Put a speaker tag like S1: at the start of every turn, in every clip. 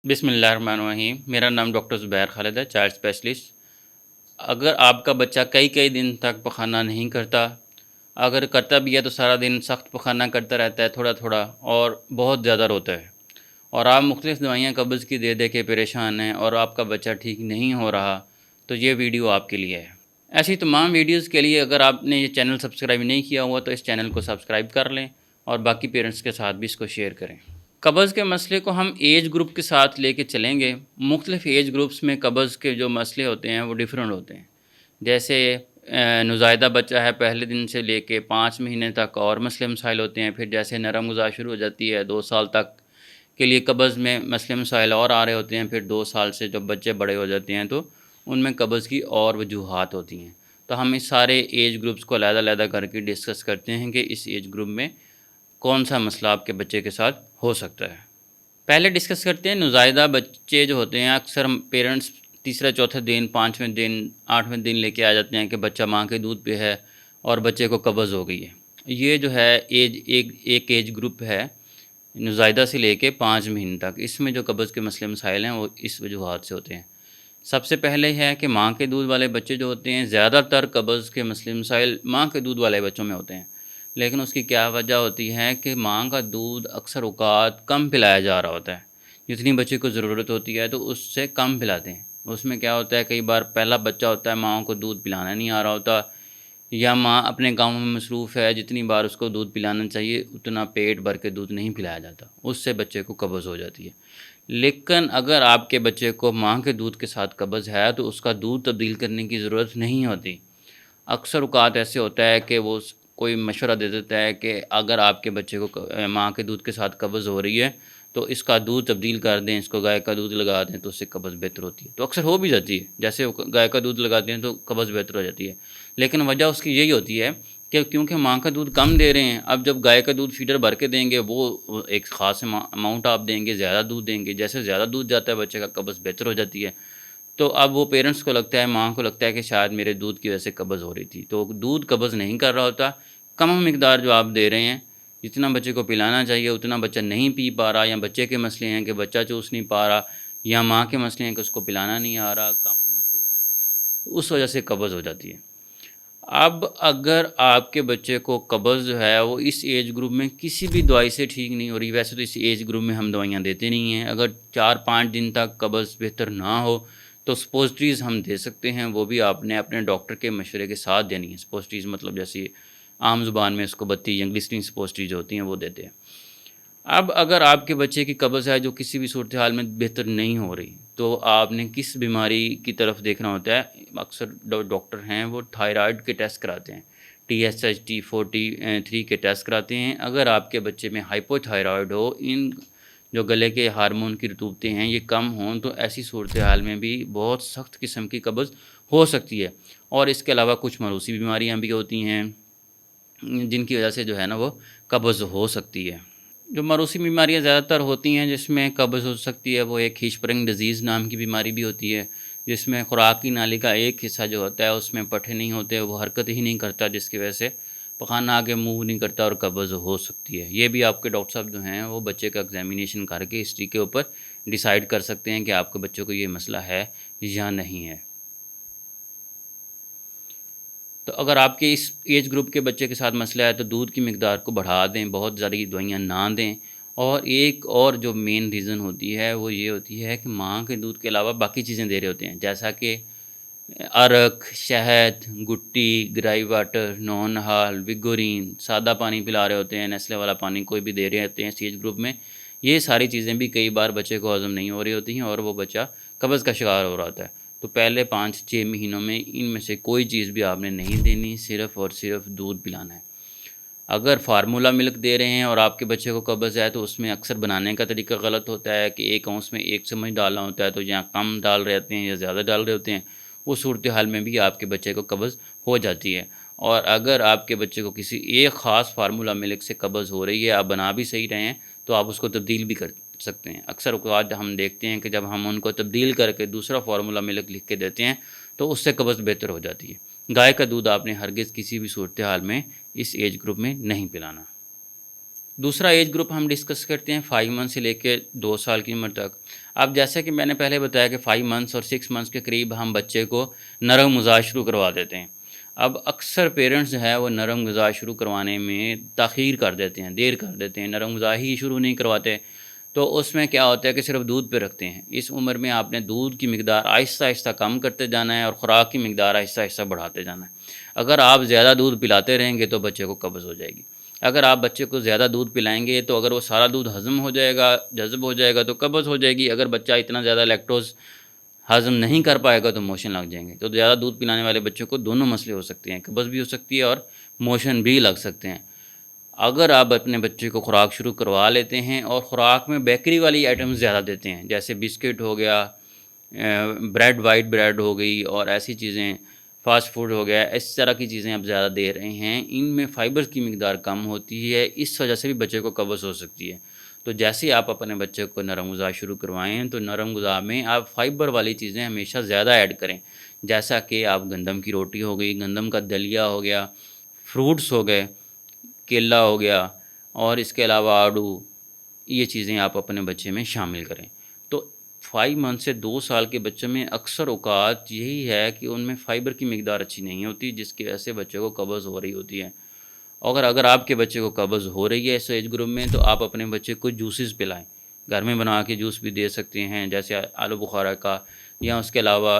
S1: बिस्मिल्लाहिर्रहमानिर्रहीम। मेरा नाम डॉक्टर ज़ुबैर खालिद है, चाइल्ड स्पेशलिस्ट। अगर आपका बच्चा कई कई दिन तक पखाना नहीं करता, अगर करता भी है तो सारा दिन सख्त पखाना करता रहता है थोड़ा थोड़ा और बहुत ज़्यादा रोता है, और आप मुख्तलिफ़ दवाइयाँ कब्ज़ की दे दे के परेशान हैं और आपका बच्चा ठीक नहीं हो रहा, तो ये वीडियो आपके लिए है। ऐसी तमाम वीडियोज़ के लिए अगर आपने ये चैनल सब्सक्राइब नहीं किया हुआ तो इस चैनल को सब्सक्राइब कर लें और बाकी पेरेंट्स के साथ भी इसको शेयर करें। कब्ज़ के मसले को हम एज ग्रुप के साथ लेके चलेंगे। मुख्तलिफ़ एज ग्रुप्स में कब्ज़ के जो मसले होते हैं वो डिफरेंट होते हैं। जैसे नौज़ायदा बच्चा है, पहले दिन से लेके 5 महीने तक और मसले मसाइल होते हैं। फिर जैसे नरम ग़िज़ा शुरू हो जाती है, 2 साल तक के लिए कब्ज़ में मसले मसाइल और आ रहे होते हैं। फिर 2 साल से जब बच्चे बड़े हो जाते हैं तो उनमें कब्ज़ की और वजूहात होती हैं। तो हम इस सारे एज ग्रुप्स को अलग-अलग करके डिस्कस करते हैं कि इस एज ग्रुप में कौन सा मसला आपके बच्चे के साथ हो सकता है। पहले डिस्कस करते हैं नौज़ायदा बच्चे जो होते हैं। अक्सर हम पेरेंट्स तीसरे चौथे दिन, 5वें दिन, 8वें दिन लेके आ जाते हैं कि बच्चा माँ के दूध पे है और बच्चे को कब्ज़ हो गई है। ये जो है एक एज ग्रुप है नौज़ायदा से लेके 5 महीने तक। इसमें जो कब्ज़ के मसले मसाइल हैं वो इस वजूहात से होते हैं। सबसे पहले है कि माँ के दूध वाले बच्चे जो होते हैं, ज़्यादातर कब्ज़ के मसले मसाइल माँ के दूध वाले बच्चों में होते हैं। लेकिन उसकी क्या वजह होती है कि माँ का दूध अक्सर औक़ात कम पिलाया जा रहा होता है। जितनी बच्चे को ज़रूरत होती है तो उससे कम पिलाते हैं। उसमें क्या होता है, कई बार पहला बच्चा होता है, माँ को दूध पिलाना नहीं आ रहा होता, या माँ अपने काम में मसरूफ़ है, जितनी बार उसको दूध पिलाना चाहिए उतना पेट भर के दूध नहीं पिलाया जाता, उससे बच्चे को कब्ज़ हो जाती है। लेकिन अगर आपके बच्चे को माँ के दूध के साथ कब्ज़ है तो उसका दूध तब्दील करने की ज़रूरत नहीं होती। अक्सर औक़ात ऐसे होता है कि वो कोई मशवरा दे देता है कि अगर आपके बच्चे को माँ के दूध के साथ कब्ज़ हो रही है तो इसका दूध तब्दील कर दें, इसको गाय का दूध लगा दें तो उससे कब्ज़ बेहतर होती है। तो अक्सर हो भी जाती है, जैसे वो गाय का दूध लगाते हैं तो कब्ज़ बेहतर हो जाती है। लेकिन वजह उसकी यही होती है कि क्योंकि माँ का दूध कम दे रहे हैं, अब जब गाय का दूध फीडर भर के देंगे वो एक ख़ास अमाउंट आप देंगे, ज़्यादा दूध देंगे, जैसे ज़्यादा दूध जाता है बच्चे का कब्ज़ बेहतर हो जाती है। तो अब वो पेरेंट्स को लगता है, माँ को लगता है कि शायद मेरे दूध की वजह से कब्ज़ हो रही थी। तो दूध कब्ज़ नहीं कर रहा होता, कम मिकदार जो आप दे रहे हैं, जितना बच्चे को पिलाना चाहिए उतना बच्चा नहीं पी पा रहा, या बच्चे के मसले हैं कि बच्चा चूस नहीं पा रहा, या माँ के मसले हैं कि उसको पिलाना नहीं आ रहा, कामों में मसरूफ़ रहती है, तो उस वजह से कब्ज़ हो जाती है। अब अगर आपके बच्चे को कब्ज़ जो है वो इस एज ग्रुप में किसी भी दवाई से ठीक नहीं हो रही, वैसे तो इस एज ग्रुप में हम दवाइयाँ देते नहीं हैं। अगर 4-5 दिन तक कब्ज़ बेहतर ना हो तो सपोज़िटरीज़ हम दे सकते हैं, वो भी आपने अपने डॉक्टर के मशवरे के साथ देनी है। सपोज़िटरीज़ मतलब जैसे आम ज़ुबान में इसको बत्ती या ग्लिसरीन सपोज़िटरीज़ होती हैं वो देते हैं। अब अगर आपके बच्चे की कब्ज़ है जो किसी भी सूरत हाल में बेहतर नहीं हो रही, तो आपने किस बीमारी की तरफ देखना होता है। अक्सर डॉक्टर हैं वो थायराइड के टेस्ट कराते हैं, TSH, T43 के टेस्ट कराते हैं। अगर आपके बच्चे में हाइपोथायराइड हो, इन जो गले के हार्मोन की रतूबतें हैं ये कम हों, तो ऐसी सूरत हाल में भी बहुत सख्त किस्म की कब्ज़ हो सकती है। और इसके अलावा कुछ मरूसी बीमारियाँ भी होती हैं जिनकी वजह से जो है ना वो कब्ज़ हो सकती है। जो मरूसी बीमारियाँ ज़्यादातर होती हैं जिसमें कब्ज़ हो सकती है, वो एक हिशपरिंग डिज़ीज़ नाम की बीमारी भी होती है, जिसमें खुराकी नाली का एक हिस्सा जो होता है उसमें पट्टे नहीं होते, वो हरकत ही नहीं करता, जिसकी वजह से पखाना आगे मूव नहीं करता और कब्ज़ हो सकती है। ये भी आपके डॉक्टर साहब जो हैं वो बच्चे का एग्ज़ामिनेशन करके हिस्ट्री के ऊपर डिसाइड कर सकते हैं कि आपके बच्चे को ये मसला है या नहीं है। तो अगर आपके इस एज ग्रुप के बच्चे के साथ मसला है तो दूध की मिकदार को बढ़ा दें, बहुत ज़्यादा दवाइयाँ ना दें। और एक और जो मेन रीज़न होती है वो ये होती है कि माँ के दूध के अलावा बाकी चीज़ें दे रहे होते हैं, जैसा कि अरक, शहद, गुट्टी, ग्राई वाटर, नौनहाल, विगोरीन, सादा पानी पिला रहे होते हैं, नेस्ले वाला पानी कोई भी दे रहे होते हैं इस एज ग्रुप में। ये सारी चीज़ें भी कई बार बच्चे को हज़म नहीं हो रही होती हैं और वो बच्चा कब्ज़ का शिकार हो रहा होता है। तो पहले 5-6 महीनों में इनमें से कोई चीज़ भी आपने नहीं देनी, सिर्फ़ और सिर्फ़ दूध पिलाना है। अगर फार्मूला मिल्क दे रहे हैं और आपके बच्चे को कब्ज़ है तो उसमें अक्सर बनाने का तरीका गलत होता है कि 1 औंस में 1 चम्मच डालना होता है, तो यहाँ कम डाल रहे होते हैं या ज़्यादा डाल रहे होते हैं, उस सूरत हाल में भी आपके बच्चे को कब्ज़ हो जाती है। और अगर आपके बच्चे को किसी एक ख़ास फार्मूला मिल्क से कब्ज़ हो रही है, आप बना भी सही रहे हैं, तो आप उसको तब्दील भी कर सकते हैं। अक्सर औक़ात हम देखते हैं कि जब हम उनको तब्दील करके दूसरा फार्मूला मिल्क लिख के देते हैं तो उससे कब्ज़ बेहतर हो जाती है। गाय का दूध आपने हरगिज़ किसी भी सूरत हाल में इस एज ग्रुप में नहीं पिलाना। دوسرا ایج گروپ ہم ڈسکس کرتے ہیں 5 منتھ سے لے کے 2 سال کی عمر تک. اب جیسا کہ میں نے پہلے بتایا کہ 5 منتھس اور 6 منتھس کے قریب ہم بچے کو نرم غذا شروع کروا دیتے ہیں. اب اکثر پیرنٹس جو ہے وہ نرم غذا شروع کروانے میں تاخیر کر دیتے ہیں، دیر کر دیتے ہیں، نرم غذا ہی شروع نہیں کرواتے. تو اس میں کیا ہوتا ہے کہ صرف دودھ پہ رکھتے ہیں. اس عمر میں آپ نے دودھ کی مقدار آہستہ آہستہ کم کرتے جانا ہے اور خوراک کی مقدار آہستہ آہستہ بڑھاتے جانا ہے. اگر آپ زیادہ دودھ پلاتے رہیں گے تو بچے کو قبض ہو جائے گی. اگر آپ بچے کو زیادہ دودھ پلائیں گے تو اگر وہ سارا دودھ ہضم ہو جائے گا، جذب ہو جائے گا تو قبض ہو جائے گی. اگر بچہ اتنا زیادہ لیکٹوز ہضم نہیں کر پائے گا تو موشن لگ جائیں گے. تو زیادہ دودھ پلانے والے بچوں کو دونوں مسئلے ہو سکتے ہیں، قبض بھی ہو سکتی ہے اور موشن بھی لگ سکتے ہیں. اگر آپ اپنے بچے کو خوراک شروع کروا لیتے ہیں اور خوراک میں بیکری والی آئٹمز زیادہ دیتے ہیں، جیسے بسکٹ ہو گیا، بریڈ، وائٹ بریڈ ہو گئی اور ایسی چیزیں، فاسٹ فوڈ ہو گیا، اس طرح کی چیزیں آپ زیادہ دے رہے ہیں، ان میں فائبر کی مقدار کم ہوتی ہے، اس وجہ سے بھی بچے کو قبض ہو سکتی ہے. تو جیسے آپ اپنے بچے کو نرم غذا شروع کروائیں تو نرم غذا میں آپ فائبر والی چیزیں ہمیشہ زیادہ ایڈ کریں، جیسا کہ آپ گندم کی روٹی ہو گئی، گندم کا دلیا ہو گیا، فروٹس ہو گئے، کیلا ہو گیا، اور اس کے علاوہ آڑو. یہ چیزیں آپ اپنے بچے میں شامل کریں. تو 5 منتھ سے 2 سال کے بچوں میں اکثر اوقات یہی ہے کہ ان میں فائبر کی مقدار اچھی نہیں ہوتی، جس کی وجہ سے بچے کو قبض ہو رہی ہوتی ہے. اگر آپ کے بچے کو قبض ہو رہی ہے اس ایج گروپ میں تو آپ اپنے بچے کو جوسز پلائیں. گھر میں بنا کے جوس بھی دے سکتے ہیں، جیسے آلو بخارا کا، یا اس کے علاوہ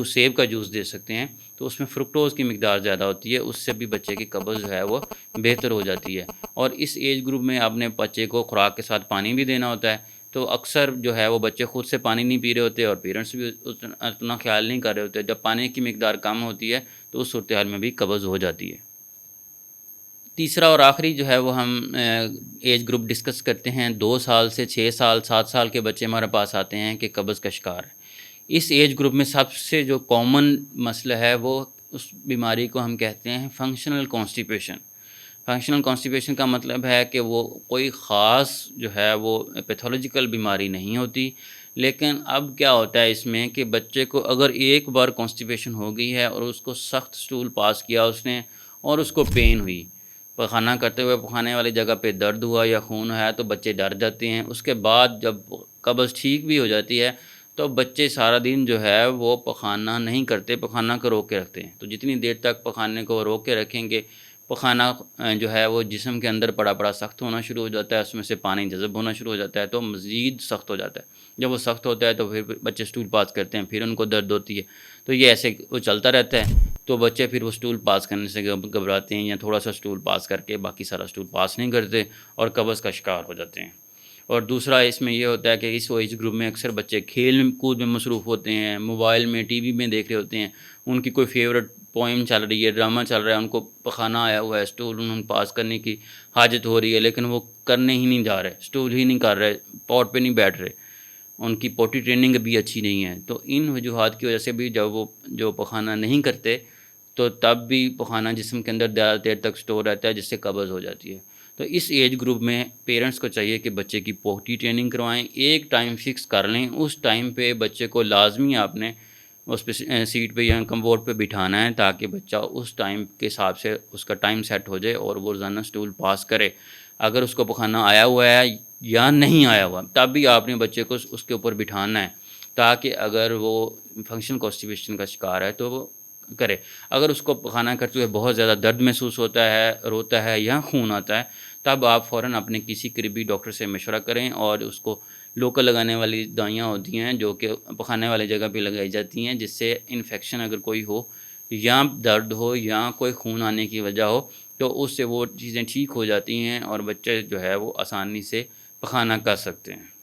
S1: سیب کا جوس دے سکتے ہیں. تو اس میں فرکٹوز کی مقدار زیادہ ہوتی ہے، اس سے بھی بچے کی قبض جو ہے وہ بہتر ہو جاتی ہے. اور اس ایج گروپ میں آپ نے بچے کو خوراک کے ساتھ پانی بھی دینا ہوتا ہے. تو اکثر جو ہے وہ بچے خود سے پانی نہیں پی رہے ہوتے اور پیرنٹس بھی اتنا خیال نہیں کر رہے ہوتے. جب پانی کی مقدار کم ہوتی ہے تو اس صورتحال میں بھی قبض ہو جاتی ہے. تیسرا اور آخری جو ہے وہ ہم ایج گروپ ڈسکس کرتے ہیں. 2 سال سے 6 سال 7 سال کے بچے ہمارے پاس آتے ہیں کہ قبض کا شکار ہے. اس ایج گروپ میں سب سے جو کامن مسئلہ ہے وہ اس بیماری کو ہم کہتے ہیں فنکشنل کانسٹیپیشن. فنکشنل کانسٹیپیشن کا مطلب ہے کہ وہ کوئی خاص جو ہے وہ پیتھولوجیکل بیماری نہیں ہوتی، لیکن اب کیا ہوتا ہے اس میں کہ بچے کو اگر ایک بار کانسٹیپیشن ہو گئی ہے اور اس کو سخت سٹول پاس کیا اس نے اور اس کو پین ہوئی، پخانہ کرتے ہوئے پخانے والی جگہ پہ درد ہوا یا خون ہے تو بچے ڈر جاتے ہیں. اس کے بعد جب قبض ٹھیک بھی ہو جاتی ہے تو بچے سارا دن جو ہے وہ پخانہ نہیں کرتے، پخانہ کو روک کے رکھتے ہیں. تو جتنی دیر تک پخانے کو روک کے رکھیں گے، پخانہ جو ہے وہ جسم کے اندر پڑا پڑا سخت ہونا شروع ہو جاتا ہے، اس میں سے پانی جذب ہونا شروع ہو جاتا ہے تو مزید سخت ہو جاتا ہے. جب وہ سخت ہوتا ہے تو پھر بچے سٹول پاس کرتے ہیں، پھر ان کو درد ہوتی ہے. تو یہ ایسے وہ چلتا رہتا ہے. تو بچے پھر وہ سٹول پاس کرنے سے گھبراتے ہیں یا تھوڑا سا سٹول پاس کر کے باقی سارا سٹول پاس نہیں کرتے اور قبض کا شکار ہو جاتے ہیں. اور دوسرا اس میں یہ ہوتا ہے کہ اس ایج گروپ میں اکثر بچے کھیل کود میں مصروف ہوتے ہیں، موبائل میں، ٹی وی میں دیکھ رہے ہوتے ہیں. ان کی کوئی فیورٹ پوئم چل رہی ہے، ڈرامہ چل رہا ہے، ان کو پخانہ آیا ہوا ہے، سٹول انہوں پاس کرنے کی حاجت ہو رہی ہے، لیکن وہ کرنے ہی نہیں جا رہے، سٹول ہی نہیں کر رہے، پاٹ پہ نہیں بیٹھ رہے، ان کی پوٹی ٹریننگ بھی اچھی نہیں ہے. تو ان وجوہات کی وجہ سے بھی جب وہ جو پخانہ نہیں کرتے تو تب بھی پخانہ جسم کے اندر زیادہ دیر تک سٹور رہتا ہے، جس سے قبض ہو جاتی ہے. تو اس ایج گروپ میں پیرنٹس کو چاہیے کہ بچے کی پوٹی ٹریننگ کروائیں، ایک ٹائم فکس کر لیں، اس ٹائم پہ بچے کو لازمی آپ نے اس پہ سیٹ پہ یا کمبورڈ پہ بٹھانا ہے تاکہ بچہ اس ٹائم کے حساب سے اس کا ٹائم سیٹ ہو جائے اور وہ روزانہ سٹول پاس کرے. اگر اس کو پخانہ آیا ہوا ہے یا نہیں آیا ہوا تب بھی آپ نے بچے کو اس کے اوپر بٹھانا ہے تاکہ اگر وہ فنکشنل کانسٹیپیشن کا شکار ہے تو وہ کرے. اگر اس کو پخانہ کرتے ہوئے بہت زیادہ درد محسوس ہوتا ہے، روتا ہے یا خون آتا ہے، تب آپ فوراً اپنے کسی قریبی ڈاکٹر سے مشورہ کریں اور اس کو لوکل لگانے والی دوائیاں ہوتی ہیں جو کہ پخانے والی جگہ پہ لگائی جاتی ہیں، جس سے انفیکشن اگر کوئی ہو یا درد ہو یا کوئی خون آنے کی وجہ ہو تو اس سے وہ چیزیں ٹھیک ہو جاتی ہیں اور بچے جو ہے وہ آسانی سے پخانہ کر سکتے ہیں.